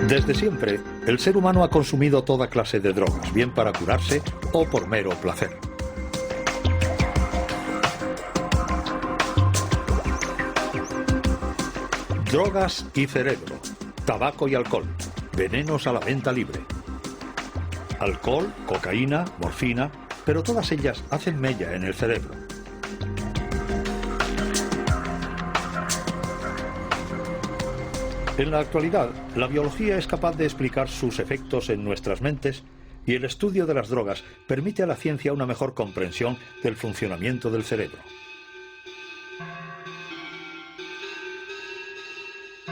Desde siempre, el ser humano ha consumido toda clase de drogas, bien para curarse o por mero placer. Drogas y cerebro, tabaco y alcohol, venenos a la venta libre. Alcohol, cocaína, morfina, pero todas ellas hacen mella en el cerebro. En la actualidad, la biología es capaz de explicar sus efectos en nuestras mentes y el estudio de las drogas permite a la ciencia una mejor comprensión del funcionamiento del cerebro.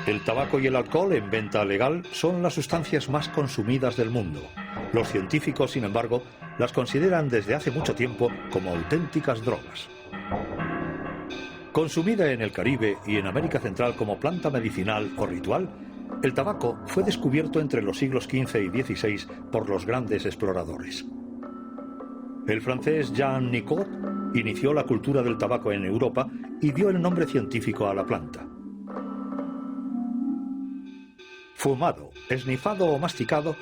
El tabaco y el alcohol en venta legal son las sustancias más consumidas del mundo. Los científicos, sin embargo, las consideran desde hace mucho tiempo como auténticas drogas. Consumida en el Caribe y en América Central como planta medicinal o ritual, el tabaco fue descubierto entre los siglos XV y XVI por los grandes exploradores. El francés Jean Nicot inició la cultura del tabaco en Europa y dio el nombre científico a la planta. Fumado, esnifado o masticado,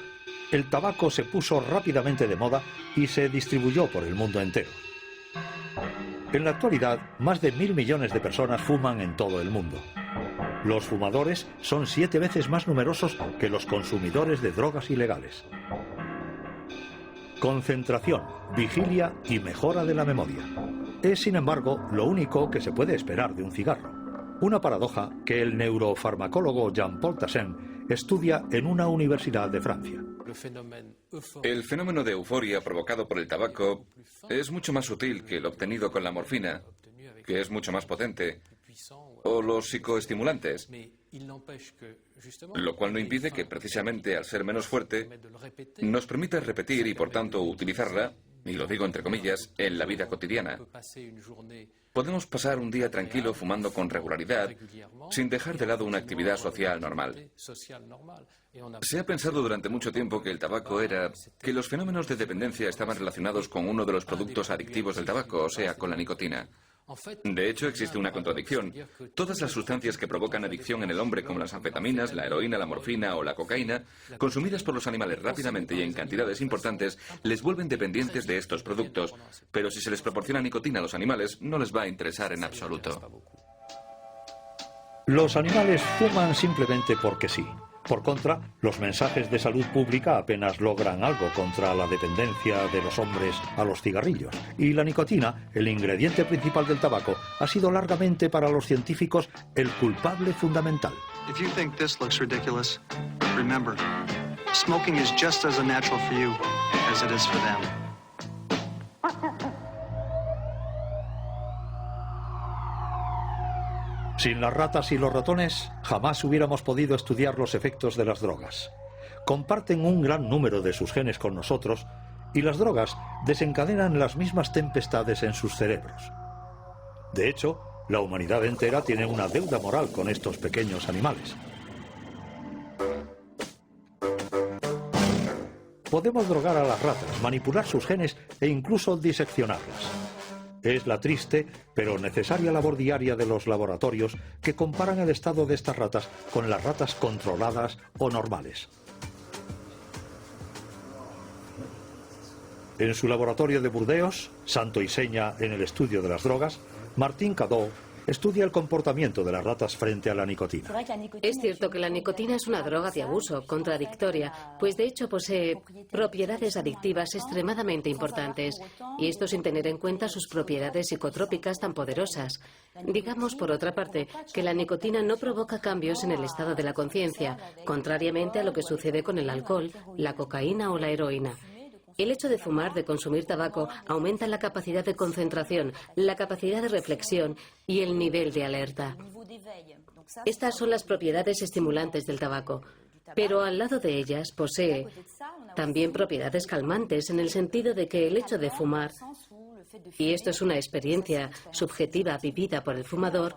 el tabaco se puso rápidamente de moda y se distribuyó por el mundo entero. En la actualidad, más de 1.000 millones de personas fuman en todo el mundo. Los fumadores son 7 veces más numerosos que los consumidores de drogas ilegales. Concentración, vigilia y mejora de la memoria. Es, sin embargo, lo único que se puede esperar de un cigarro. Una paradoja que el neurofarmacólogo Jean-Paul Tassin estudia en una universidad de Francia. El fenómeno de euforia provocado por el tabaco es mucho más sutil que el obtenido con la morfina, que es mucho más potente, o los psicoestimulantes, lo cual no impide que precisamente al ser menos fuerte nos permita repetir y por tanto utilizarla, y lo digo entre comillas, en la vida cotidiana. Podemos pasar un día tranquilo fumando con regularidad, sin dejar de lado una actividad social normal. Se ha pensado durante mucho tiempo que los fenómenos de dependencia estaban relacionados con uno de los productos adictivos del tabaco, o sea, con la nicotina. De hecho, existe una contradicción. Todas las sustancias que provocan adicción en el hombre, como las anfetaminas, la heroína, la morfina o la cocaína, consumidas por los animales rápidamente y en cantidades importantes, les vuelven dependientes de estos productos. Pero si se les proporciona nicotina a los animales, no les va a interesar en absoluto. Los animales fuman simplemente porque sí. Por contra, los mensajes de salud pública apenas logran algo contra la dependencia de los hombres a los cigarrillos. Y la nicotina, el ingrediente principal del tabaco, ha sido largamente para los científicos el culpable fundamental. If you think this looks ridiculous, remember, smoking is just as unnatural for you as it is for them. Sin las ratas y los ratones, jamás hubiéramos podido estudiar los efectos de las drogas. Comparten un gran número de sus genes con nosotros y las drogas desencadenan las mismas tempestades en sus cerebros. De hecho, la humanidad entera tiene una deuda moral con estos pequeños animales. Podemos drogar a las ratas, manipular sus genes e incluso diseccionarlas. Es la triste, pero necesaria labor diaria de los laboratorios que comparan el estado de estas ratas con las ratas controladas o normales. En su laboratorio de Burdeos, santo y seña en el estudio de las drogas, Martín Cadot estudia el comportamiento de las ratas frente a la nicotina. Es cierto que la nicotina es una droga de abuso, contradictoria, pues de hecho posee propiedades adictivas extremadamente importantes, y esto sin tener en cuenta sus propiedades psicotrópicas tan poderosas. Digamos, por otra parte, que la nicotina no provoca cambios en el estado de la conciencia, contrariamente a lo que sucede con el alcohol, la cocaína o la heroína. El hecho de fumar, de consumir tabaco, aumenta la capacidad de concentración, la capacidad de reflexión y el nivel de alerta. Estas son las propiedades estimulantes del tabaco, pero al lado de ellas posee también propiedades calmantes en el sentido de que el hecho de fumar, y esto es una experiencia subjetiva vivida por el fumador,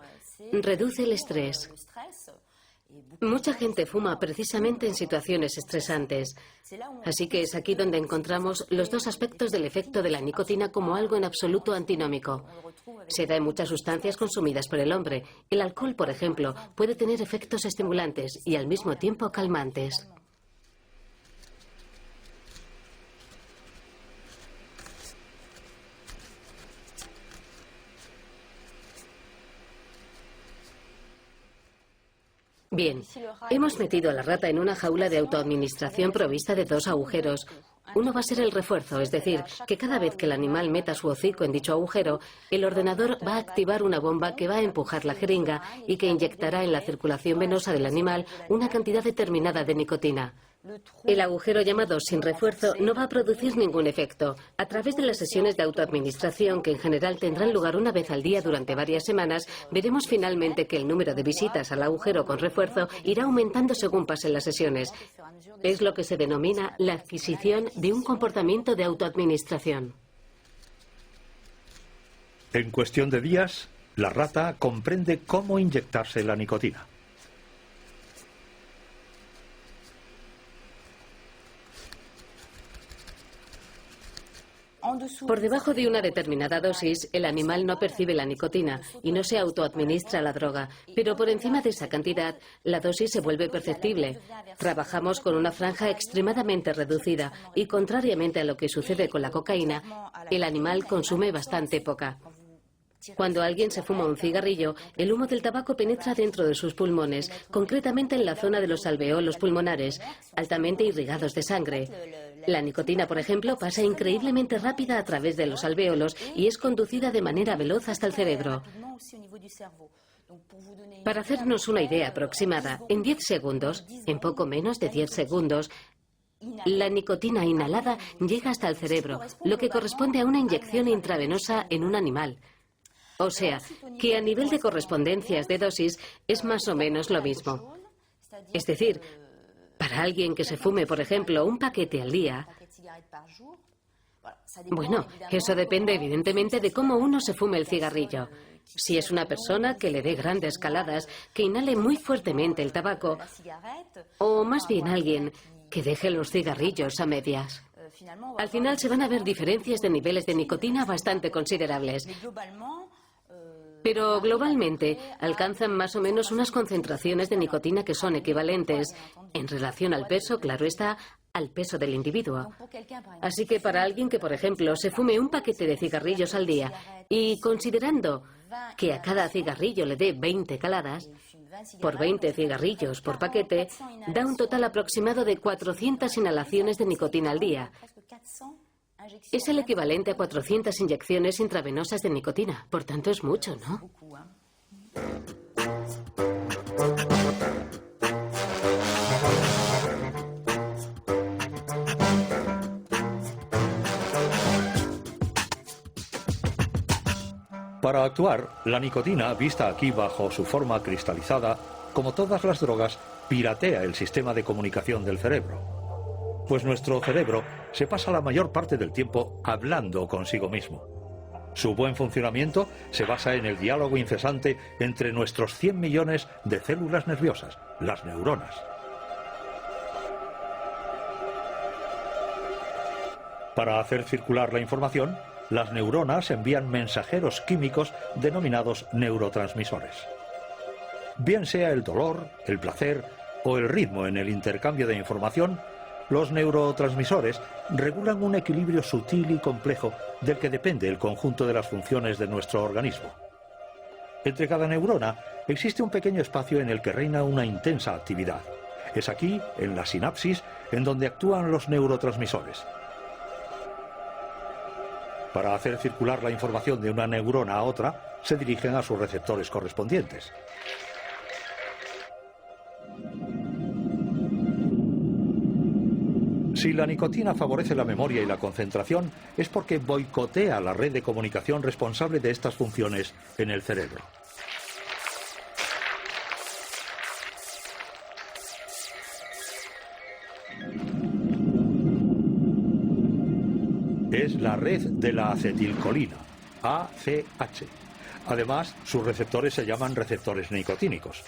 reduce el estrés. Mucha gente fuma precisamente en situaciones estresantes, así que es aquí donde encontramos los dos aspectos del efecto de la nicotina como algo en absoluto antinómico. Se da en muchas sustancias consumidas por el hombre. El alcohol, por ejemplo, puede tener efectos estimulantes y al mismo tiempo calmantes. Bien, hemos metido a la rata en una jaula de autoadministración provista de 2 agujeros. Uno va a ser el refuerzo, es decir, que cada vez que el animal meta su hocico en dicho agujero, el ordenador va a activar una bomba que va a empujar la jeringa y que inyectará en la circulación venosa del animal una cantidad determinada de nicotina. El agujero llamado sin refuerzo no va a producir ningún efecto. A través de las sesiones de autoadministración, que en general tendrán lugar una vez al día durante varias semanas, veremos finalmente que el número de visitas al agujero con refuerzo irá aumentando según pasen las sesiones. Es lo que se denomina la adquisición de un comportamiento de autoadministración. En cuestión de días, la rata comprende cómo inyectarse la nicotina. Por debajo de una determinada dosis, el animal no percibe la nicotina y no se autoadministra la droga, pero por encima de esa cantidad, la dosis se vuelve perceptible. Trabajamos con una franja extremadamente reducida y, contrariamente a lo que sucede con la cocaína, el animal consume bastante poca. Cuando alguien se fuma un cigarrillo, el humo del tabaco penetra dentro de sus pulmones, concretamente en la zona de los alveolos pulmonares, altamente irrigados de sangre. La nicotina, por ejemplo, pasa increíblemente rápida a través de los alvéolos y es conducida de manera veloz hasta el cerebro. Para hacernos una idea aproximada, en 10 segundos, en poco menos de 10 segundos, la nicotina inhalada llega hasta el cerebro, lo que corresponde a una inyección intravenosa en un animal. O sea, que a nivel de correspondencias de dosis es más o menos lo mismo. Es decir, para alguien que se fume, por ejemplo, un paquete al día, bueno, eso depende evidentemente de cómo uno se fume el cigarrillo. Si es una persona que le dé grandes caladas, que inhale muy fuertemente el tabaco, o más bien alguien que deje los cigarrillos a medias. Al final se van a ver diferencias de niveles de nicotina bastante considerables. Pero globalmente alcanzan más o menos unas concentraciones de nicotina que son equivalentes, en relación al peso, claro está, al peso del individuo. Así que para alguien que, por ejemplo, se fume un paquete de cigarrillos al día y considerando que a cada cigarrillo le dé 20 caladas, por 20 cigarrillos por paquete, da un total aproximado de 400 inhalaciones de nicotina al día. Es el equivalente a 400 inyecciones intravenosas de nicotina. Por tanto, es mucho, ¿no? Para actuar, la nicotina, vista aquí bajo su forma cristalizada, como todas las drogas, piratea el sistema de comunicación del cerebro. Pues nuestro cerebro se pasa la mayor parte del tiempo hablando consigo mismo. Su buen funcionamiento se basa en el diálogo incesante entre nuestros 100 millones de células nerviosas, las neuronas. Para hacer circular la información, las neuronas envían mensajeros químicos denominados neurotransmisores. Bien sea el dolor, el placer o el ritmo en el intercambio de información, los neurotransmisores regulan un equilibrio sutil y complejo del que depende el conjunto de las funciones de nuestro organismo. Entre cada neurona existe un pequeño espacio en el que reina una intensa actividad. Es aquí, en la sinapsis, en donde actúan los neurotransmisores. Para hacer circular la información de una neurona a otra, se dirigen a sus receptores correspondientes. Si la nicotina favorece la memoria y la concentración, es porque boicotea la red de comunicación responsable de estas funciones en el cerebro. Es la red de la acetilcolina, ACH. Además, sus receptores se llaman receptores nicotínicos.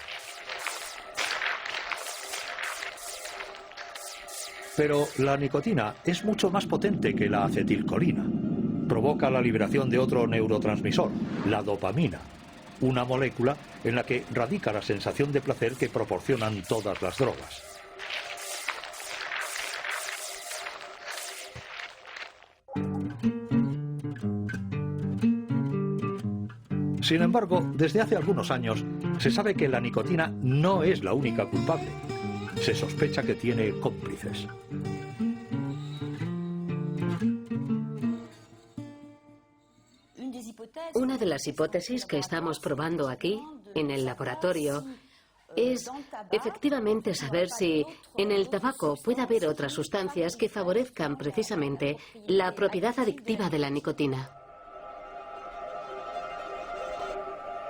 Pero la nicotina es mucho más potente que la acetilcolina. Provoca la liberación de otro neurotransmisor, la dopamina, una molécula en la que radica la sensación de placer que proporcionan todas las drogas. Sin embargo, desde hace algunos años se sabe que la nicotina no es la única culpable. Se sospecha que tiene cómplices. Una de las hipótesis que estamos probando aquí, en el laboratorio, es efectivamente saber si en el tabaco puede haber otras sustancias que favorezcan precisamente la propiedad adictiva de la nicotina.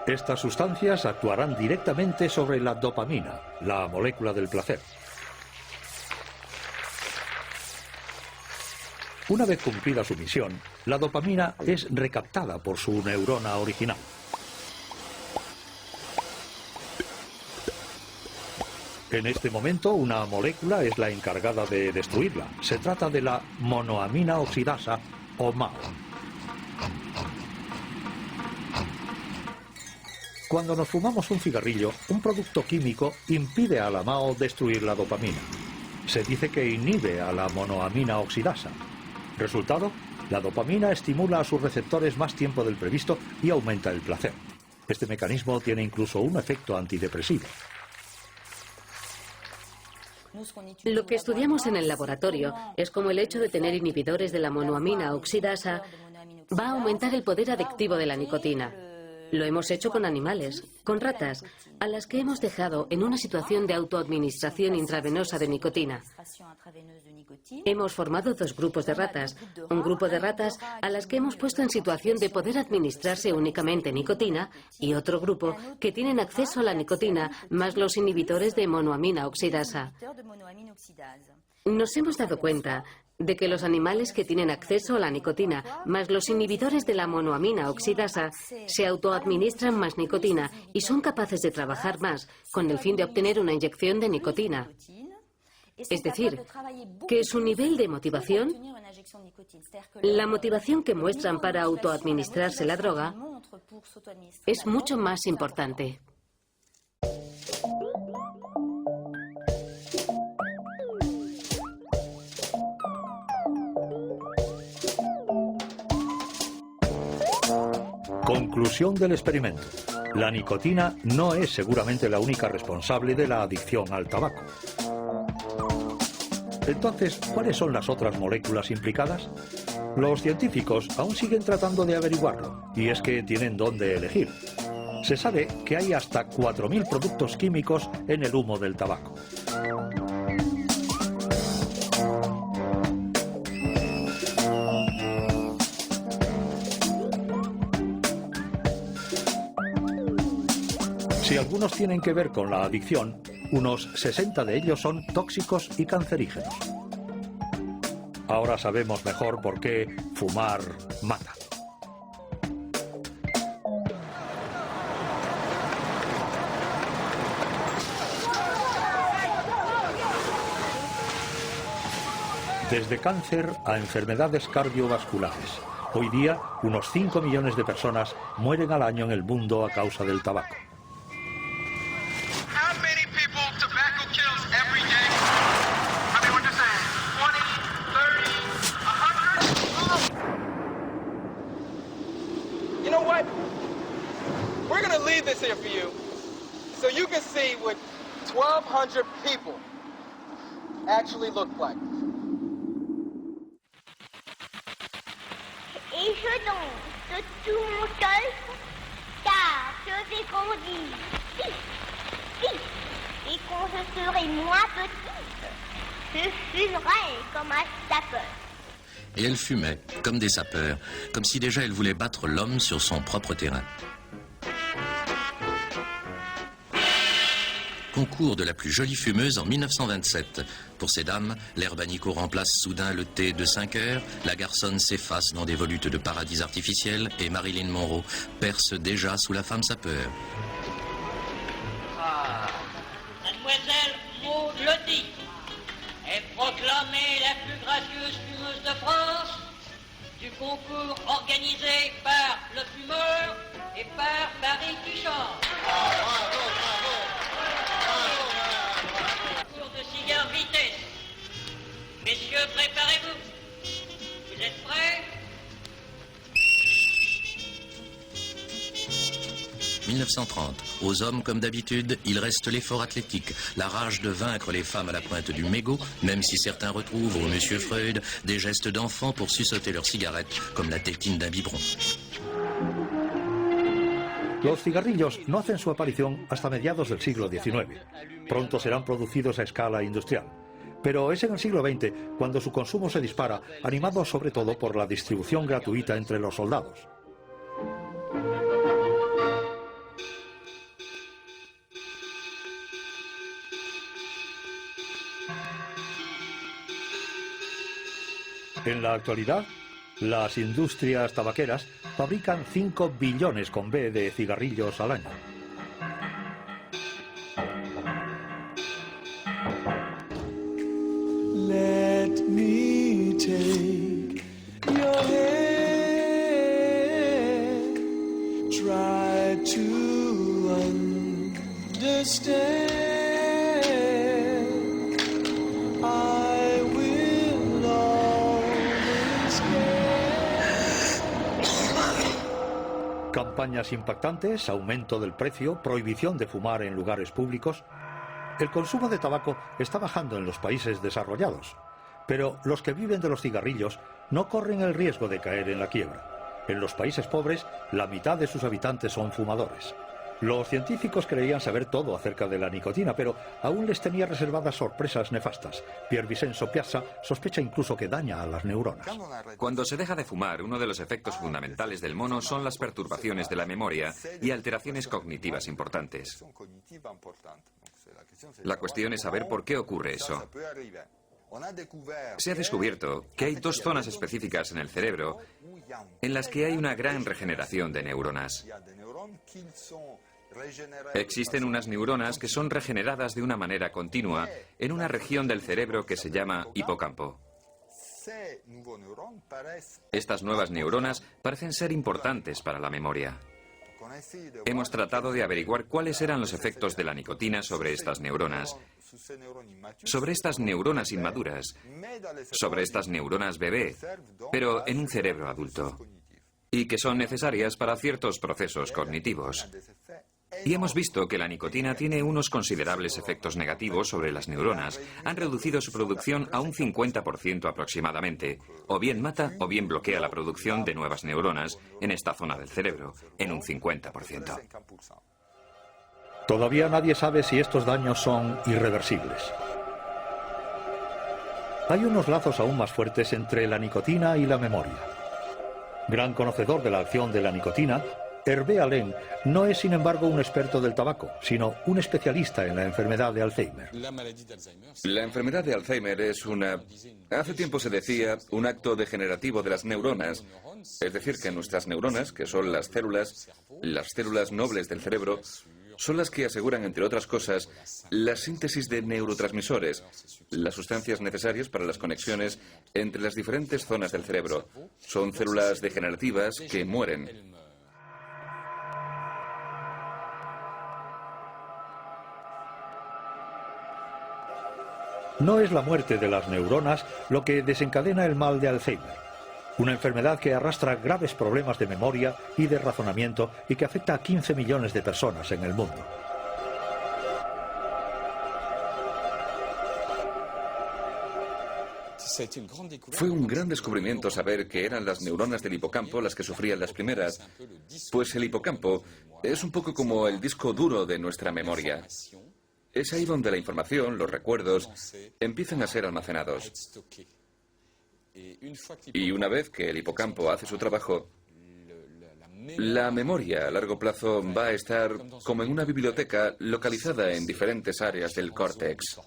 Estas sustancias actuarán directamente sobre la dopamina, la molécula del placer. Una vez cumplida su misión, la dopamina es recaptada por su neurona original. En este momento, una molécula es la encargada de destruirla. Se trata de la monoamina oxidasa, o MAO. Cuando nos fumamos un cigarrillo, un producto químico impide a la MAO destruir la dopamina. Se dice que inhibe a la monoamina oxidasa. Resultado, la dopamina estimula a sus receptores más tiempo del previsto y aumenta el placer. Este mecanismo tiene incluso un efecto antidepresivo. Lo que estudiamos en el laboratorio es cómo el hecho de tener inhibidores de la monoamina oxidasa va a aumentar el poder adictivo de la nicotina. Lo hemos hecho con animales, con ratas, a las que hemos dejado en una situación de autoadministración intravenosa de nicotina. Hemos formado dos grupos de ratas. Un grupo de ratas a las que hemos puesto en situación de poder administrarse únicamente nicotina y otro grupo que tienen acceso a la nicotina más los inhibidores de monoamina oxidasa. Nos hemos dado cuenta de que los animales que tienen acceso a la nicotina más los inhibidores de la monoamina oxidasa se autoadministran más nicotina y son capaces de trabajar más con el fin de obtener una inyección de nicotina. Es decir, que su nivel de motivación, la motivación que muestran para autoadministrarse la droga, es mucho más importante. Conclusión del experimento. La nicotina no es seguramente la única responsable de la adicción al tabaco. Entonces, ¿cuáles son las otras moléculas implicadas? Los científicos aún siguen tratando de averiguarlo, y es que tienen dónde elegir. Se sabe que hay hasta 4.000 productos químicos en el humo del tabaco. Si algunos tienen que ver con la adicción, unos 60 de ellos son tóxicos y cancerígenos. Ahora sabemos mejor por qué fumar mata. Desde cáncer a enfermedades cardiovasculares. Hoy día, unos 5 millones de personas mueren al año en el mundo a causa del tabaco. You know what? We're going to leave this here for you so you can see what 1,200 people actually look like. Et je danse de tout mon cœur, car je vais grandir vite, vite. Et quand je serai moins petite, je fumerai comme un sapeur. Et elle fumait, comme des sapeurs, comme si déjà elle voulait battre l'homme sur son propre terrain. Concours de la plus jolie fumeuse en 1927. Pour ces dames, l'herbe à Nico remplace soudain le thé de 5 heures, la garçonne s'efface dans des volutes de paradis artificiels et Marilyn Monroe perce déjà sous la femme sapeur. Mademoiselle Maud Lottie est proclamée la plus gracieuse fumeuse de France du concours organisé par le fumeur et par Paris qui chante. Concours de cigares vitesse. Messieurs, préparez-vous. Vous êtes prêts? 1930. Aux hommes, comme d'habitude, il reste l'effort athlétique, la rage de vaincre les femmes à la pointe du mégot, même si certains retrouvent au Monsieur Freud des gestes d'enfants pour suçoter leurs cigarettes, comme la tétine d'un biberon. Los cigarrillos no hacen su aparición hasta mediados del siglo XIX. Pronto serán producidos a escala industrial. Pero es en el siglo XX cuando su consumo se dispara, animado sobre todo por la distribución gratuita entre los soldados. En la actualidad, las industrias tabaqueras fabrican 5 billones con B de cigarrillos al año. Let me take your hand, try to understand. I will always care. Campañas impactantes, aumento del precio, prohibición de fumar en lugares públicos. El consumo de tabaco está bajando en los países desarrollados, pero los que viven de los cigarrillos no corren el riesgo de caer en la quiebra. En los países pobres, la mitad de sus habitantes son fumadores. Los científicos creían saber todo acerca de la nicotina, pero aún les tenía reservadas sorpresas nefastas. Pier Vincenzo Piazza sospecha incluso que daña a las neuronas. Cuando se deja de fumar, uno de los efectos fundamentales del mono son las perturbaciones de la memoria y alteraciones cognitivas importantes. La cuestión es saber por qué ocurre eso. Se ha descubierto que hay 2 zonas específicas en el cerebro en las que hay una gran regeneración de neuronas. Existen unas neuronas que son regeneradas de una manera continua en una región del cerebro que se llama hipocampo. Estas nuevas neuronas parecen ser importantes para la memoria. Hemos tratado de averiguar cuáles eran los efectos de la nicotina sobre estas neuronas inmaduras, sobre estas neuronas bebé, pero en un cerebro adulto, y que son necesarias para ciertos procesos cognitivos. Y hemos visto que la nicotina tiene unos considerables efectos negativos sobre las neuronas. Han reducido su producción a un 50% aproximadamente. O bien mata o bien bloquea la producción de nuevas neuronas en esta zona del cerebro, en un 50%. Todavía nadie sabe si estos daños son irreversibles. Hay unos lazos aún más fuertes entre la nicotina y la memoria. Gran conocedor de la acción de la nicotina, Hervé Allen no es, sin embargo, un experto del tabaco, sino un especialista en la enfermedad de Alzheimer. La enfermedad de Alzheimer es hace tiempo se decía, un acto degenerativo de las neuronas. Es decir, que nuestras neuronas, que son las células nobles del cerebro, son las que aseguran, entre otras cosas, la síntesis de neurotransmisores, las sustancias necesarias para las conexiones entre las diferentes zonas del cerebro. Son células degenerativas que mueren. No es la muerte de las neuronas lo que desencadena el mal de Alzheimer, una enfermedad que arrastra graves problemas de memoria y de razonamiento y que afecta a 15 millones de personas en el mundo. Fue un gran descubrimiento saber que eran las neuronas del hipocampo las que sufrían las primeras, pues el hipocampo es un poco como el disco duro de nuestra memoria. Es ahí donde la información, los recuerdos, empiezan a ser almacenados. Y una vez que el hipocampo hace su trabajo, la memoria a largo plazo va a estar como en una biblioteca localizada en diferentes áreas del córtex.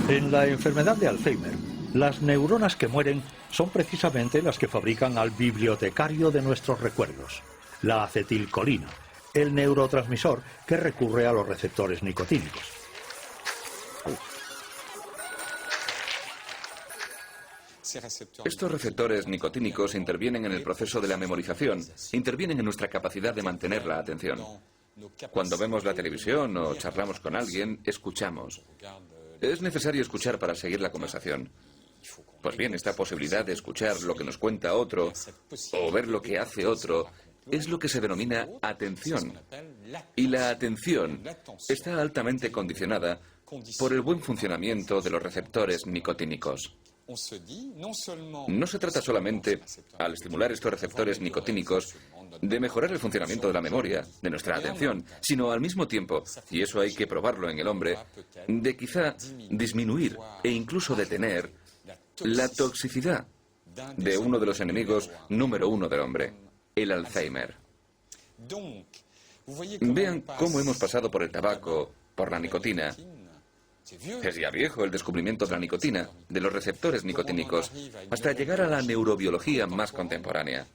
En la enfermedad de Alzheimer, las neuronas que mueren son precisamente las que fabrican al bibliotecario de nuestros recuerdos, la acetilcolina, el neurotransmisor que recurre a los receptores nicotínicos. Estos receptores nicotínicos intervienen en el proceso de la memorización, intervienen en nuestra capacidad de mantener la atención. Cuando vemos la televisión o charlamos con alguien, escuchamos. Es necesario escuchar para seguir la conversación. Pues bien, esta posibilidad de escuchar lo que nos cuenta otro o ver lo que hace otro es lo que se denomina atención. Y la atención está altamente condicionada por el buen funcionamiento de los receptores nicotínicos. No se trata solamente, al estimular estos receptores nicotínicos, de mejorar el funcionamiento de la memoria, de nuestra atención, sino al mismo tiempo, y eso hay que probarlo en el hombre, de quizá disminuir e incluso detener la toxicidad de uno de los enemigos número uno del hombre, el Alzheimer. Vean cómo hemos pasado por el tabaco, por la nicotina. Es ya viejo el descubrimiento de la nicotina, de los receptores nicotínicos, hasta llegar a la neurobiología más contemporánea.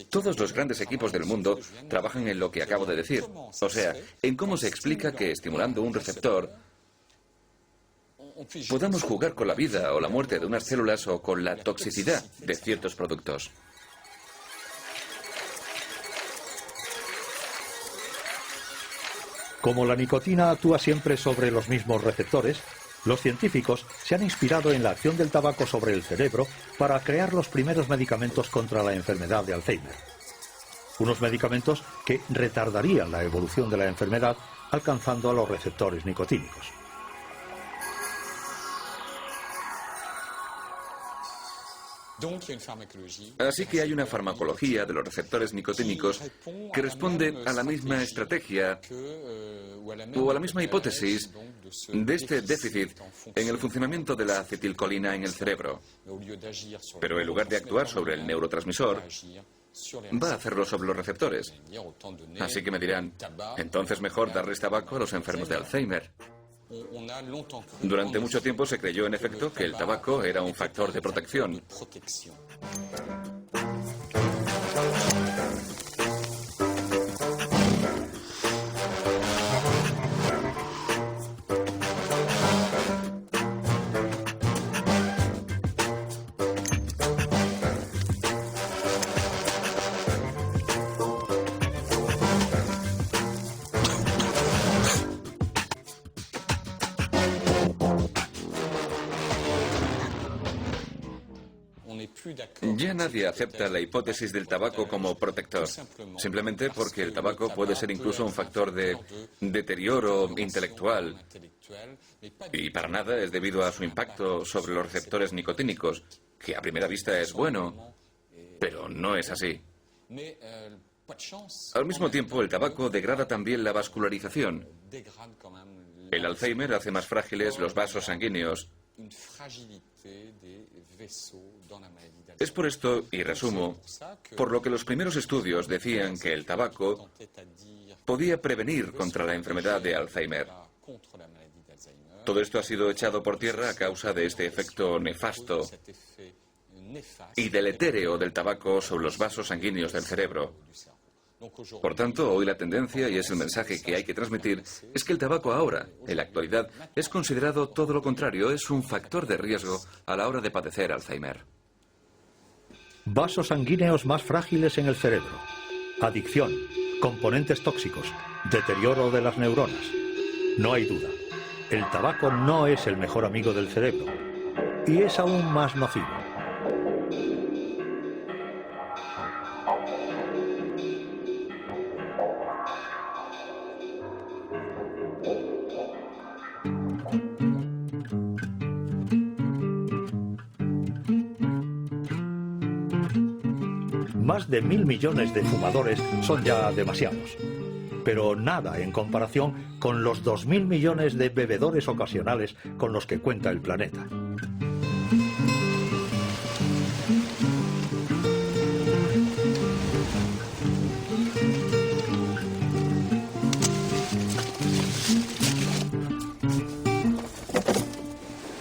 Todos los grandes equipos del mundo trabajan en lo que acabo de decir, o sea, en cómo se explica que estimulando un receptor podamos jugar con la vida o la muerte de unas células o con la toxicidad de ciertos productos. Como la nicotina actúa siempre sobre los mismos receptores, los científicos se han inspirado en la acción del tabaco sobre el cerebro para crear los primeros medicamentos contra la enfermedad de Alzheimer. Unos medicamentos que retardarían la evolución de la enfermedad alcanzando a los receptores nicotínicos. Así que hay una farmacología de los receptores nicotínicos que responde a la misma estrategia o a la misma hipótesis de este déficit en el funcionamiento de la acetilcolina en el cerebro. Pero en lugar de actuar sobre el neurotransmisor, va a hacerlo sobre los receptores. Así que me dirán, entonces mejor darles tabaco a los enfermos de Alzheimer. Durante mucho tiempo se creyó, en efecto, que el tabaco era un factor de protección. Ya nadie acepta la hipótesis del tabaco como protector, simplemente porque el tabaco puede ser incluso un factor de deterioro intelectual. Y para nada es debido a su impacto sobre los receptores nicotínicos, que a primera vista es bueno, pero no es así. Al mismo tiempo, el tabaco degrada también la vascularización. El Alzheimer hace más frágiles los vasos sanguíneos. Es por esto, y resumo, por lo que los primeros estudios decían que el tabaco podía prevenir contra la enfermedad de Alzheimer. Todo esto ha sido echado por tierra a causa de este efecto nefasto y deletéreo del tabaco sobre los vasos sanguíneos del cerebro. Por tanto, hoy la tendencia, y es el mensaje que hay que transmitir, es que el tabaco ahora, en la actualidad, es considerado todo lo contrario, es un factor de riesgo a la hora de padecer Alzheimer. Vasos sanguíneos más frágiles en el cerebro, adicción, componentes tóxicos, deterioro de las neuronas. No hay duda, el tabaco no es el mejor amigo del cerebro y es aún más nocivo. Más de 1.000 millones de fumadores son ya demasiados, pero nada en comparación con los 2.000 millones de bebedores ocasionales con los que cuenta el planeta.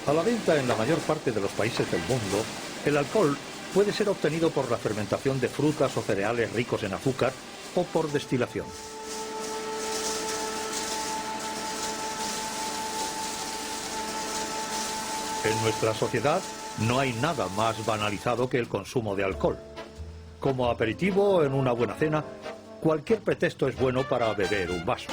A la venta en la mayor parte de los países del mundo, el alcohol puede ser obtenido por la fermentación de frutas o cereales ricos en azúcar o por destilación. En nuestra sociedad no hay nada más banalizado que el consumo de alcohol. Como aperitivo en una buena cena cualquier pretexto es bueno para beber un vaso.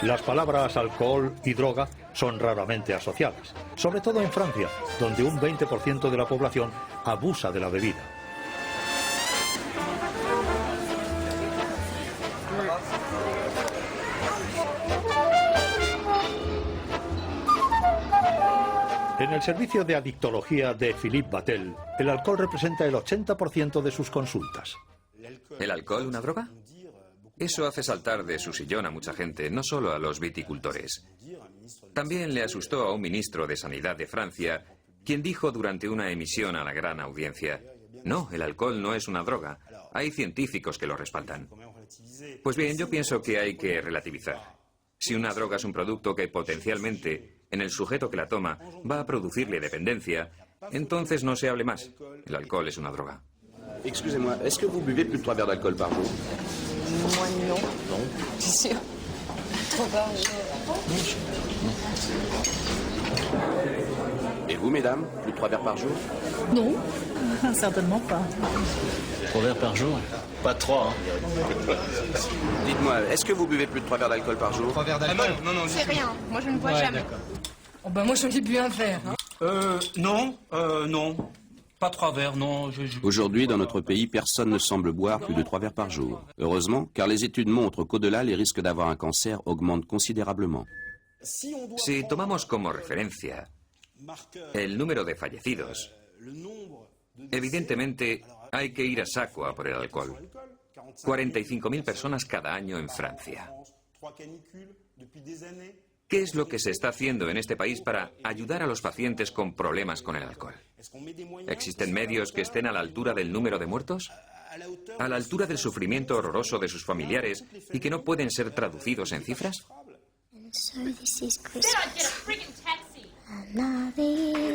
Las palabras alcohol y droga son raramente asociadas, sobre todo en Francia, donde un 20% de la población abusa de la bebida. En el servicio de adictología de Philippe Battel, el alcohol representa el 80% de sus consultas. ¿El alcohol una droga? Eso hace saltar de su sillón a mucha gente, no solo a los viticultores. También le asustó a un ministro de Sanidad de Francia, quien dijo durante una emisión a la gran audiencia: no, el alcohol no es una droga. Hay científicos que lo respaldan. Pues bien, yo pienso que hay que relativizar. Si una droga es un producto que potencialmente, en el sujeto que la toma, va a producirle dependencia, entonces no se hable más. El alcohol es una droga. Excusez-moi, est-ce que vous buvez plus de 3 verres d'alcool par jour? Moi, non. Non? Bien sûr. 3 par jour. Et vous, mesdames, plus de 3 verres par jour? Non, certainement pas. 3 verres par jour? Pas 3, hein. Dites-moi, est-ce que vous buvez plus de 3 verres d'alcool par jour? 3 verres d'alcool? Non, c'est rien. Moi, je ne bois jamais. Oh, ben moi, j'en ai bu un verre. Hein. Non. Pas 3 verres, non. Aujourd'hui, dans notre pays, personne ne semble boire plus de 3 verres par jour. Heureusement, car les études montrent qu'au-delà, les risques d'avoir un cancer augmentent considérablement. Si tomamos como referencia el número de fallecidos, evidentemente hay que ir a saco a por el alcohol. 45.000 personas cada año en Francia. ¿Qué es lo que se está haciendo en este país para ayudar a los pacientes con problemas con el alcohol? ¿Existen medios que estén a la altura del número de muertos? ¿A la altura del sufrimiento horroroso de sus familiares y que no pueden ser traducidos en cifras? So this is Christmas. Another year.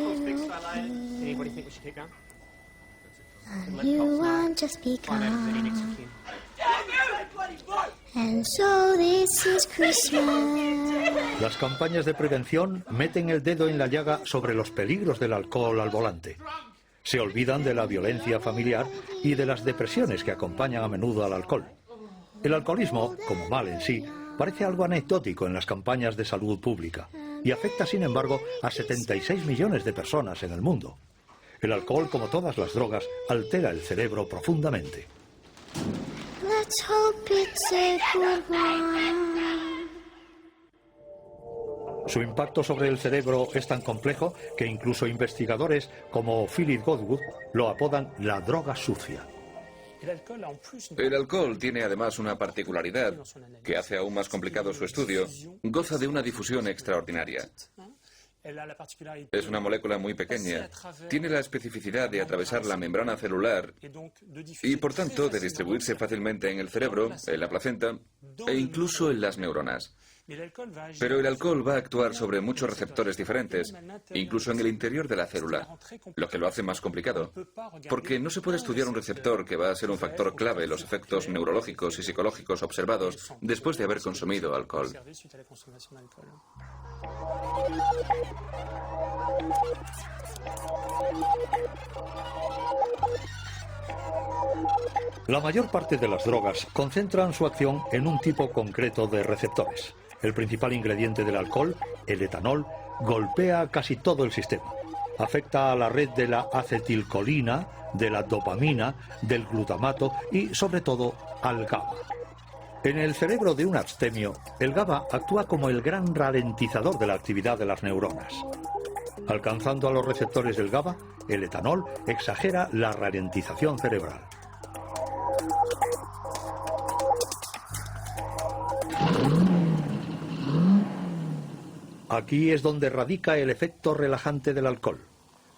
Anybody think we should keep going? And you want just begun. And so this is Christmas. Las campañas de prevención meten el dedo en la llaga sobre los peligros del alcohol al volante. Se olvidan de la violencia familiar y de las depresiones que acompañan a menudo al alcohol. El alcoholismo, como mal en sí, parece algo anecdótico en las campañas de salud pública y afecta, sin embargo, a 76 millones de personas en el mundo. El alcohol, como todas las drogas, altera el cerebro profundamente. Let's hope it's a good one. Su impacto sobre el cerebro es tan complejo que incluso investigadores como Philip Godwood lo apodan la droga sucia. El alcohol tiene además una particularidad que hace aún más complicado su estudio. Goza de una difusión extraordinaria. Es una molécula muy pequeña. Tiene la especificidad de atravesar la membrana celular y, por tanto, de distribuirse fácilmente en el cerebro, en la placenta e incluso en las neuronas. Pero el alcohol va a actuar sobre muchos receptores diferentes, incluso en el interior de la célula, lo que lo hace más complicado, porque no se puede estudiar un receptor que va a ser un factor clave en los efectos neurológicos y psicológicos observados después de haber consumido alcohol. La mayor parte de las drogas concentran su acción en un tipo concreto de receptores. El principal ingrediente del alcohol, el etanol, golpea casi todo el sistema. Afecta a la red de la acetilcolina, de la dopamina, del glutamato y, sobre todo, al GABA. En el cerebro de un abstemio, el GABA actúa como el gran ralentizador de la actividad de las neuronas. Alcanzando a los receptores del GABA, el etanol exagera la ralentización cerebral. Aquí es donde radica el efecto relajante del alcohol,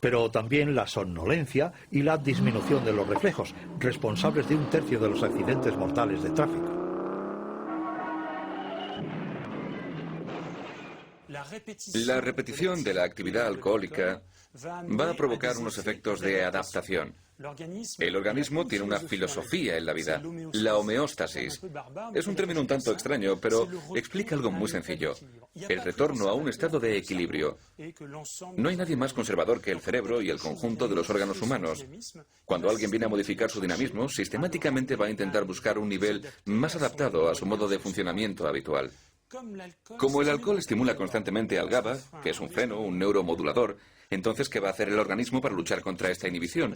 pero también la somnolencia y la disminución de los reflejos, responsables de 1/3 de los accidentes mortales de tráfico. La repetición de la actividad alcohólica va a provocar unos efectos de adaptación. El organismo tiene una filosofía en la vida, la homeostasis. Es un término un tanto extraño, pero explica algo muy sencillo: el retorno a un estado de equilibrio. No hay nadie más conservador que el cerebro y el conjunto de los órganos humanos. Cuando alguien viene a modificar su dinamismo, sistemáticamente va a intentar buscar un nivel más adaptado a su modo de funcionamiento habitual. Como el alcohol estimula constantemente al GABA, que es un freno, un neuromodulador, entonces, ¿qué va a hacer el organismo para luchar contra esta inhibición?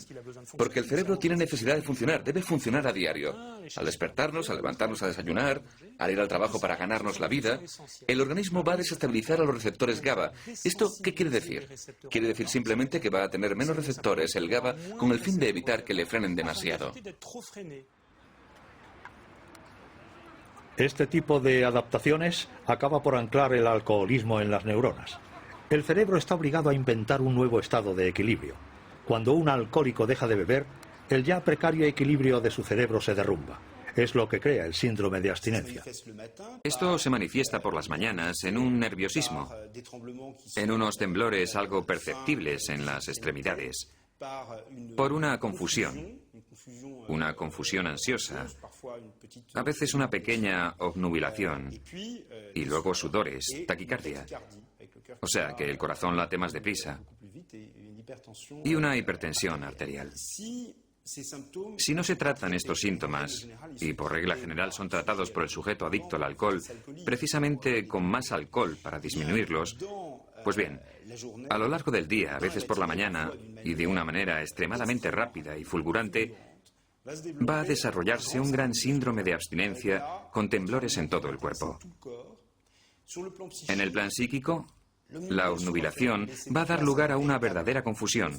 Porque el cerebro tiene necesidad de funcionar, debe funcionar a diario. Al despertarnos, al levantarnos a desayunar, al ir al trabajo para ganarnos la vida, el organismo va a desestabilizar a los receptores GABA. ¿Esto qué quiere decir? Quiere decir simplemente que va a tener menos receptores el GABA con el fin de evitar que le frenen demasiado. Este tipo de adaptaciones acaba por anclar el alcoholismo en las neuronas. El cerebro está obligado a inventar un nuevo estado de equilibrio. Cuando un alcohólico deja de beber, el ya precario equilibrio de su cerebro se derrumba. Es lo que crea el síndrome de abstinencia. Esto se manifiesta por las mañanas en un nerviosismo, en unos temblores algo perceptibles en las extremidades, por una confusión ansiosa, a veces una pequeña obnubilación y luego sudores, taquicardia. O sea que el corazón late más deprisa y una hipertensión arterial. Si no se tratan estos síntomas, y por regla general son tratados por el sujeto adicto al alcohol, precisamente con más alcohol para disminuirlos, pues bien, a lo largo del día, a veces por la mañana, y de una manera extremadamente rápida y fulgurante, va a desarrollarse un gran síndrome de abstinencia con temblores en todo el cuerpo. En el plan psíquico, la obnubilación va a dar lugar a una verdadera confusión,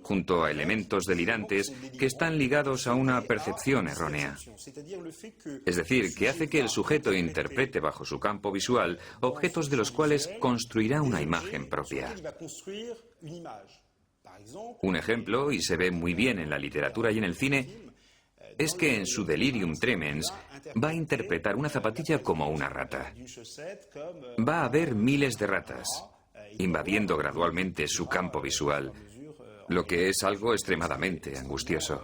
junto a elementos delirantes que están ligados a una percepción errónea. Es decir, que hace que el sujeto interprete bajo su campo visual objetos de los cuales construirá una imagen propia. Un ejemplo, y se ve muy bien en la literatura y en el cine, es que en su delirium tremens va a interpretar una zapatilla como una rata. Va a ver miles de ratas, invadiendo gradualmente su campo visual, lo que es algo extremadamente angustioso.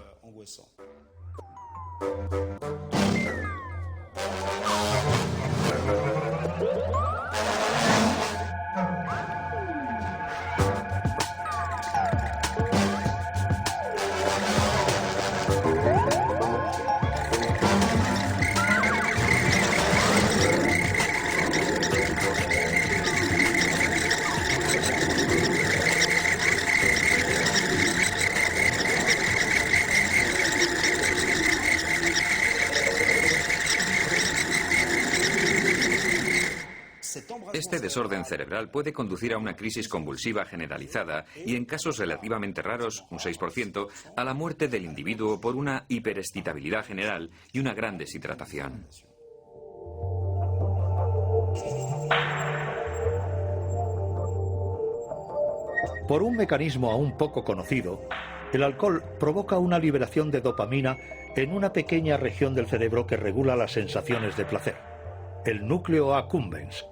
Este desorden cerebral puede conducir a una crisis convulsiva generalizada y, en casos relativamente raros, un 6%, a la muerte del individuo por una hiperexcitabilidad general y una gran deshidratación. Por un mecanismo aún poco conocido, el alcohol provoca una liberación de dopamina en una pequeña región del cerebro que regula las sensaciones de placer, el núcleo accumbens,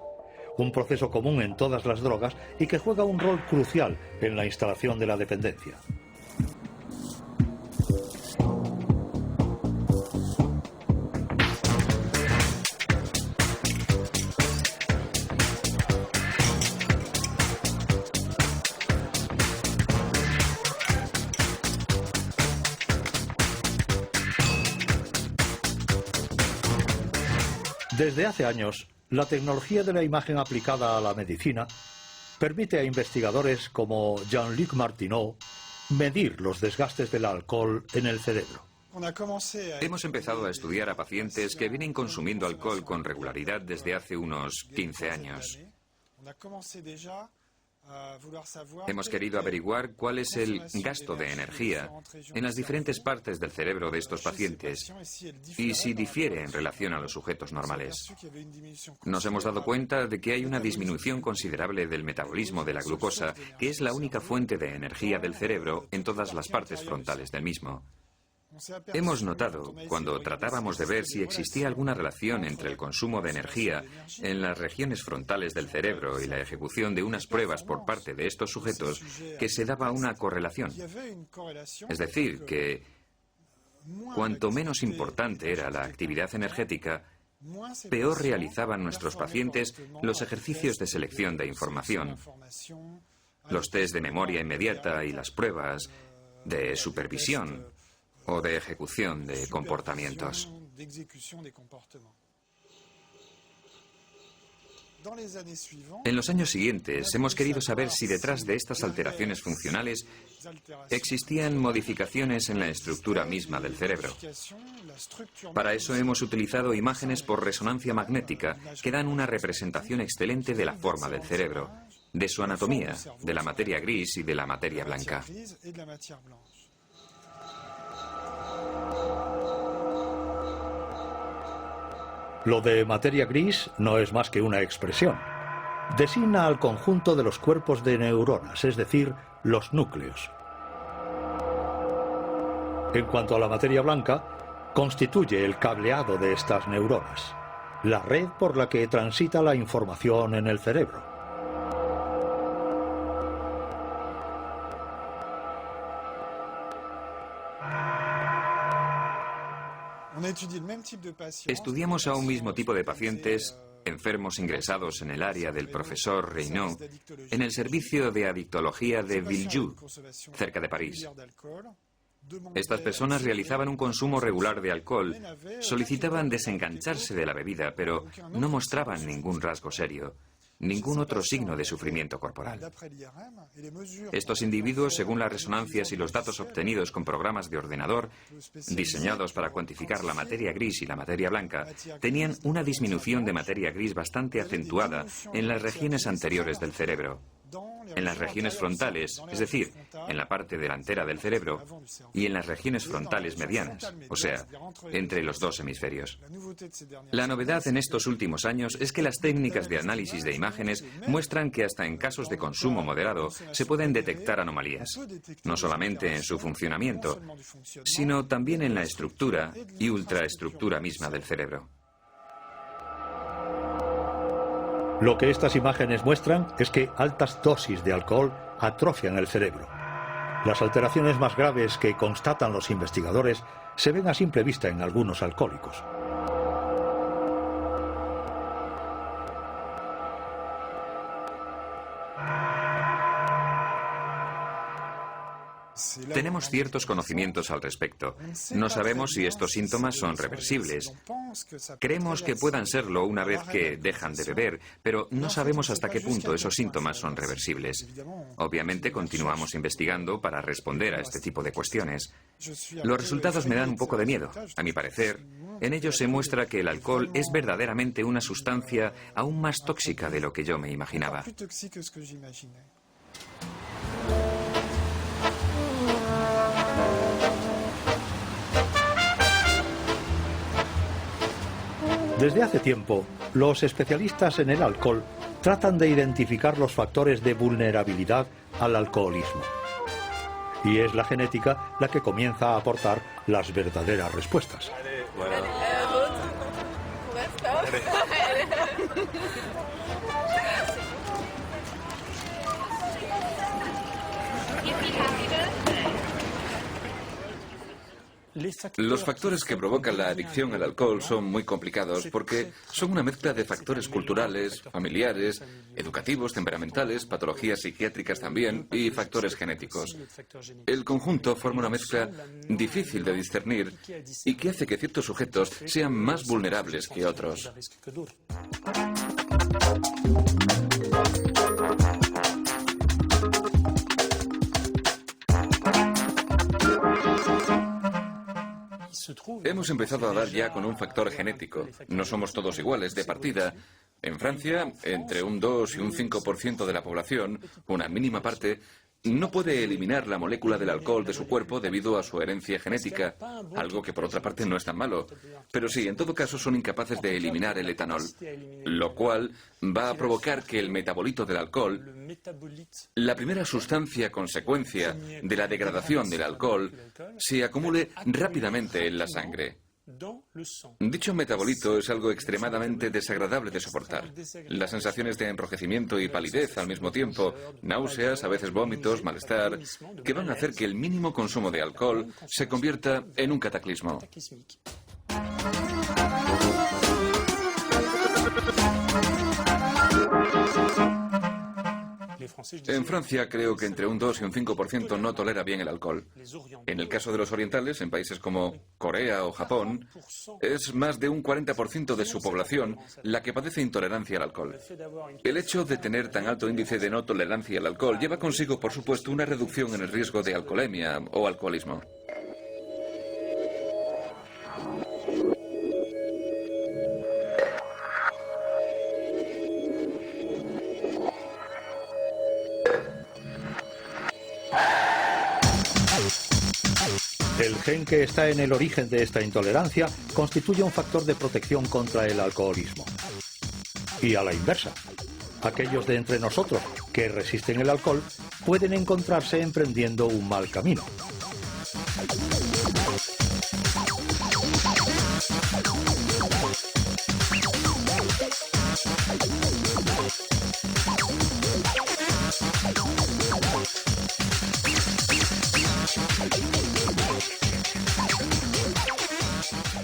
un proceso común en todas las drogas y que juega un rol crucial en la instalación de la dependencia. Desde hace años, la tecnología de la imagen aplicada a la medicina permite a investigadores como Jean-Luc Martineau medir los desgastes del alcohol en el cerebro. Hemos empezado a estudiar a pacientes que vienen consumiendo alcohol con regularidad desde hace unos 15 años. Hemos querido averiguar cuál es el gasto de energía en las diferentes partes del cerebro de estos pacientes y si difiere en relación a los sujetos normales. Nos hemos dado cuenta de que hay una disminución considerable del metabolismo de la glucosa, que es la única fuente de energía del cerebro en todas las partes frontales del mismo. Hemos notado, cuando tratábamos de ver si existía alguna relación entre el consumo de energía en las regiones frontales del cerebro y la ejecución de unas pruebas por parte de estos sujetos, que se daba una correlación. Es decir, que cuanto menos importante era la actividad energética, peor realizaban nuestros pacientes los ejercicios de selección de información, los test de memoria inmediata y las pruebas de supervisión o de ejecución de comportamientos. En los años siguientes hemos querido saber si detrás de estas alteraciones funcionales existían modificaciones en la estructura misma del cerebro. Para eso hemos utilizado imágenes por resonancia magnética que dan una representación excelente de la forma del cerebro, de su anatomía, de la materia gris y de la materia blanca. Lo de materia gris no es más que una expresión. Designa al conjunto de los cuerpos de neuronas, es decir, los núcleos. En cuanto a la materia blanca, constituye el cableado de estas neuronas, la red por la que transita la información en el cerebro. Estudiamos a un mismo tipo de pacientes, enfermos ingresados en el área del profesor Reynaud, en el servicio de adictología de Villejuif, cerca de París. Estas personas realizaban un consumo regular de alcohol, solicitaban desengancharse de la bebida, pero no mostraban ningún rasgo serio, ningún otro signo de sufrimiento corporal. Estos individuos, según las resonancias y los datos obtenidos con programas de ordenador diseñados para cuantificar la materia gris y la materia blanca, tenían una disminución de materia gris bastante acentuada en las regiones anteriores del cerebro, en las regiones frontales, es decir, en la parte delantera del cerebro, y en las regiones frontales medianas, o sea, entre los dos hemisferios. La novedad en estos últimos años es que las técnicas de análisis de imágenes muestran que hasta en casos de consumo moderado se pueden detectar anomalías, no solamente en su funcionamiento, sino también en la estructura y ultraestructura misma del cerebro. Lo que estas imágenes muestran es que altas dosis de alcohol atrofian el cerebro. Las alteraciones más graves que constatan los investigadores se ven a simple vista en algunos alcohólicos. Tenemos ciertos conocimientos al respecto. No sabemos si estos síntomas son reversibles. Creemos que puedan serlo una vez que dejan de beber, pero no sabemos hasta qué punto esos síntomas son reversibles. Obviamente continuamos investigando para responder a este tipo de cuestiones. Los resultados me dan un poco de miedo. A mi parecer, en ellos se muestra que el alcohol es verdaderamente una sustancia aún más tóxica de lo que yo me imaginaba. Desde hace tiempo, los especialistas en el alcohol tratan de identificar los factores de vulnerabilidad al alcoholismo. Y es la genética la que comienza a aportar las verdaderas respuestas. Los factores que provocan la adicción al alcohol son muy complicados porque son una mezcla de factores culturales, familiares, educativos, temperamentales, patologías psiquiátricas también y factores genéticos. El conjunto forma una mezcla difícil de discernir y que hace que ciertos sujetos sean más vulnerables que otros. Hemos empezado a dar ya con un factor genético. No somos todos iguales de partida. En Francia, entre un 2 y un 5% de la población, una mínima parte, no puede eliminar la molécula del alcohol de su cuerpo debido a su herencia genética, algo que por otra parte no es tan malo. Pero sí, en todo caso son incapaces de eliminar el etanol, lo cual va a provocar que el metabolito del alcohol, la primera sustancia consecuencia de la degradación del alcohol, se acumule rápidamente en la sangre. Dicho metabolito es algo extremadamente desagradable de soportar. Las sensaciones de enrojecimiento y palidez al mismo tiempo, náuseas, a veces vómitos, malestar, que van a hacer que el mínimo consumo de alcohol se convierta en un cataclismo. En Francia creo que entre un 2 y un 5% no tolera bien el alcohol. En el caso de los orientales, en países como Corea o Japón, es más de un 40% de su población la que padece intolerancia al alcohol. El hecho de tener tan alto índice de no tolerancia al alcohol lleva consigo, por supuesto, una reducción en el riesgo de alcoholemia o alcoholismo. El gen que está en el origen de esta intolerancia constituye un factor de protección contra el alcoholismo. Y a la inversa, aquellos de entre nosotros que resisten el alcohol pueden encontrarse emprendiendo un mal camino.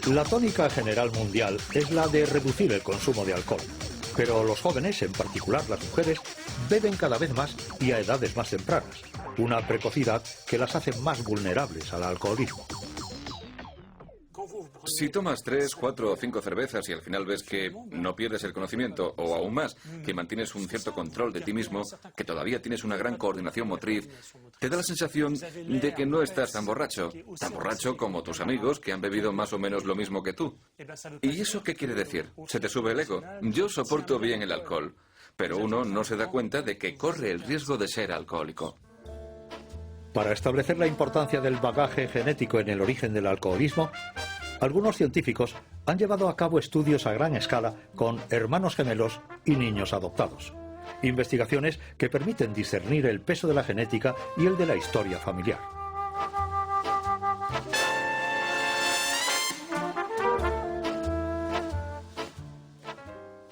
La tónica general mundial es la de reducir el consumo de alcohol, pero los jóvenes, en particular las mujeres, beben cada vez más y a edades más tempranas, una precocidad que las hace más vulnerables al alcoholismo. Si tomas 3, 4 o 5 cervezas y al final ves que no pierdes el conocimiento, o aún más, que mantienes un cierto control de ti mismo, que todavía tienes una gran coordinación motriz, te da la sensación de que no estás tan borracho como tus amigos que han bebido más o menos lo mismo que tú. ¿Y eso qué quiere decir? ¿Se te sube el ego? Yo soporto bien el alcohol, pero uno no se da cuenta de que corre el riesgo de ser alcohólico. Para establecer la importancia del bagaje genético en el origen del alcoholismo, algunos científicos han llevado a cabo estudios a gran escala con hermanos gemelos y niños adoptados. Investigaciones que permiten discernir el peso de la genética y el de la historia familiar.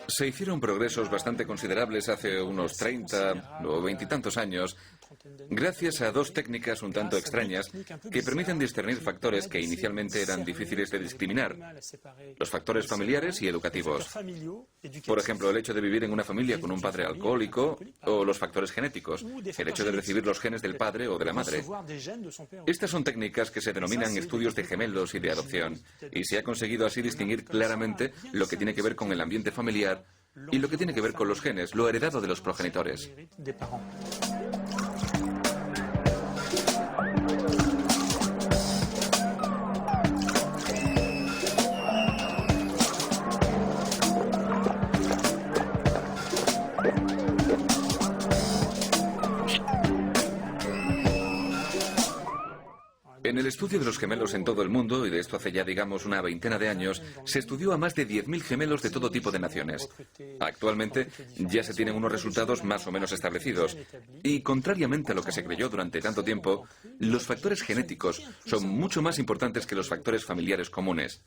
Se hicieron progresos bastante considerables hace unos 30 o 20 y tantos años gracias a dos técnicas un tanto extrañas que permiten discernir factores que inicialmente eran difíciles de discriminar: los factores familiares y educativos. Por ejemplo, el hecho de vivir en una familia con un padre alcohólico, o los factores genéticos, el hecho de recibir los genes del padre o de la madre. Estas son técnicas que se denominan estudios de gemelos y de adopción, y se ha conseguido así distinguir claramente lo que tiene que ver con el ambiente familiar y lo que tiene que ver con los genes, lo heredado de los progenitores. En el estudio de los gemelos en todo el mundo, y de esto hace ya digamos una veintena de años, se estudió a más de 10.000 gemelos de todo tipo de naciones. Actualmente ya se tienen unos resultados más o menos establecidos, y contrariamente a lo que se creyó durante tanto tiempo, los factores genéticos son mucho más importantes que los factores familiares comunes.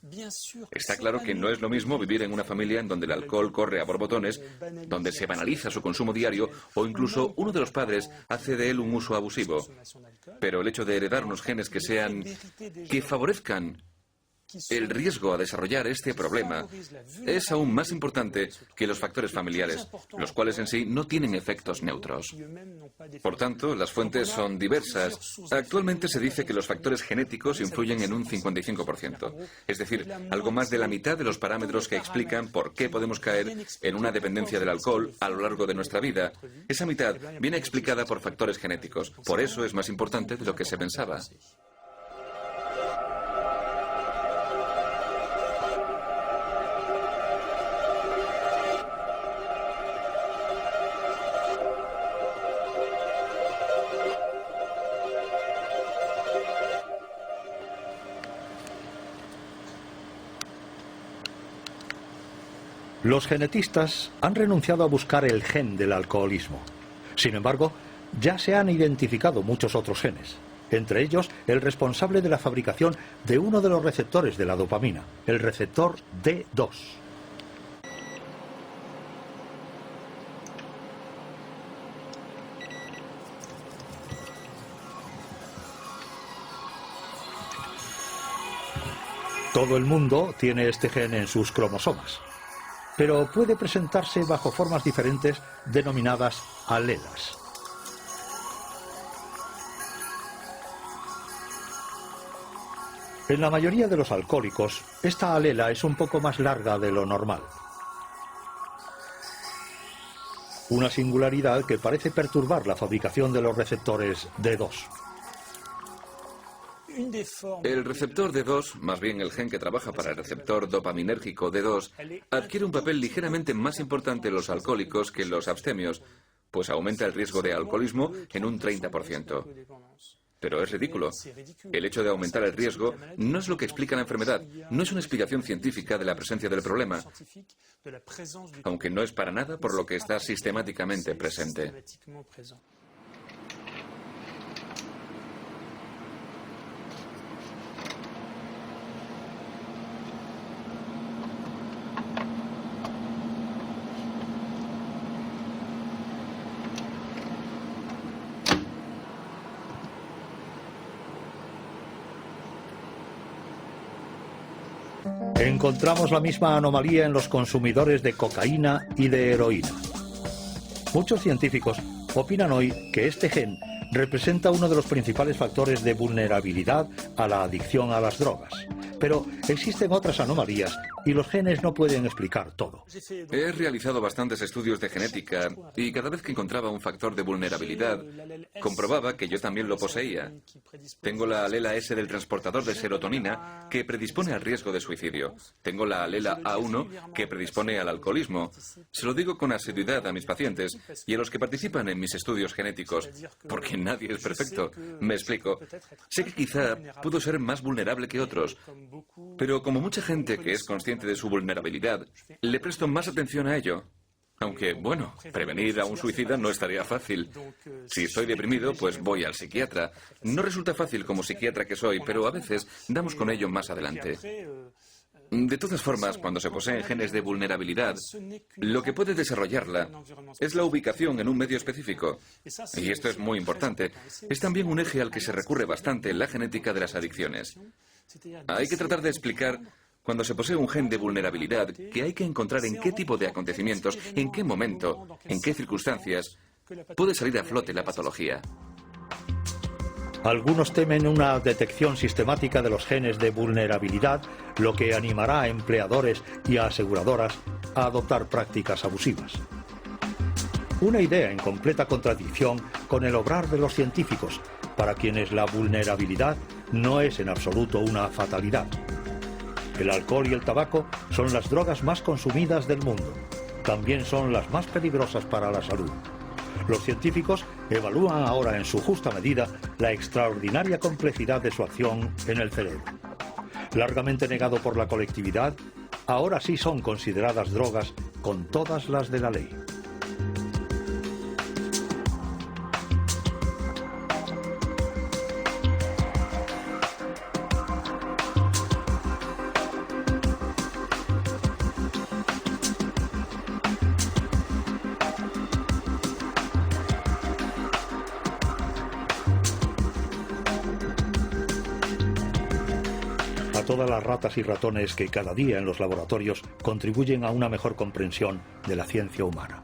Está claro que no es lo mismo vivir en una familia en donde el alcohol corre a borbotones, donde se banaliza su consumo diario, o incluso uno de los padres hace de él un uso abusivo. Pero el hecho de heredar unos genes que favorezcan el riesgo a desarrollar este problema es aún más importante que los factores familiares, los cuales en sí no tienen efectos neutros. Por tanto, las fuentes son diversas. Actualmente se dice que los factores genéticos influyen en un 55%, es decir, algo más de la mitad de los parámetros que explican por qué podemos caer en una dependencia del alcohol a lo largo de nuestra vida. Esa mitad viene explicada por factores genéticos. Por eso es más importante de lo que se pensaba. Los genetistas han renunciado a buscar el gen del alcoholismo. Sin embargo, ya se han identificado muchos otros genes, entre ellos el responsable de la fabricación de uno de los receptores de la dopamina, el receptor D2. Todo el mundo tiene este gen en sus cromosomas, pero puede presentarse bajo formas diferentes denominadas alelas. En la mayoría de los alcohólicos, esta alela es un poco más larga de lo normal. Una singularidad que parece perturbar la fabricación de los receptores D2. El receptor D2, más bien el gen que trabaja para el receptor dopaminérgico D2, adquiere un papel ligeramente más importante en los alcohólicos que en los abstemios, pues aumenta el riesgo de alcoholismo en un 30%. Pero es ridículo. El hecho de aumentar el riesgo no es lo que explica la enfermedad, no es una explicación científica de la presencia del problema, aunque no es para nada por lo que está sistemáticamente presente. Encontramos la misma anomalía en los consumidores de cocaína y de heroína. Muchos científicos opinan hoy que este gen representa uno de los principales factores de vulnerabilidad a la adicción a las drogas. Pero existen otras anomalías y los genes no pueden explicar todo. He realizado bastantes estudios de genética y cada vez que encontraba un factor de vulnerabilidad, comprobaba que yo también lo poseía. Tengo la alela S del transportador de serotonina que predispone al riesgo de suicidio. Tengo la alela A1 que predispone al alcoholismo. Se lo digo con asiduidad a mis pacientes y a los que participan en mis estudios genéticos, porque nadie es perfecto. Me explico. Sé que quizá puedo ser más vulnerable que otros, pero como mucha gente que es consciente de su vulnerabilidad, le presto más atención a ello. Aunque, bueno, prevenir a un suicida no estaría fácil. Si estoy deprimido, pues voy al psiquiatra. No resulta fácil como psiquiatra que soy, pero a veces damos con ello más adelante. De todas formas, cuando se poseen genes de vulnerabilidad, lo que puede desarrollarla es la ubicación en un medio específico. Y esto es muy importante. Es también un eje al que se recurre bastante en la genética de las adicciones. Hay que tratar de explicar, cuando se posee un gen de vulnerabilidad, que hay que encontrar en qué tipo de acontecimientos, en qué momento, en qué circunstancias puede salir a flote la patología. Algunos temen una detección sistemática de los genes de vulnerabilidad, lo que animará a empleadores y a aseguradoras a adoptar prácticas abusivas. Una idea en completa contradicción con el obrar de los científicos, para quienes la vulnerabilidad no es en absoluto una fatalidad. El alcohol y el tabaco son las drogas más consumidas del mundo. También son las más peligrosas para la salud. Los científicos evalúan ahora en su justa medida la extraordinaria complejidad de su acción en el cerebro. Largamente negado por la colectividad, ahora sí son consideradas drogas con todas las de la ley. A todas las ratas y ratones que cada día en los laboratorios contribuyen a una mejor comprensión de la ciencia humana.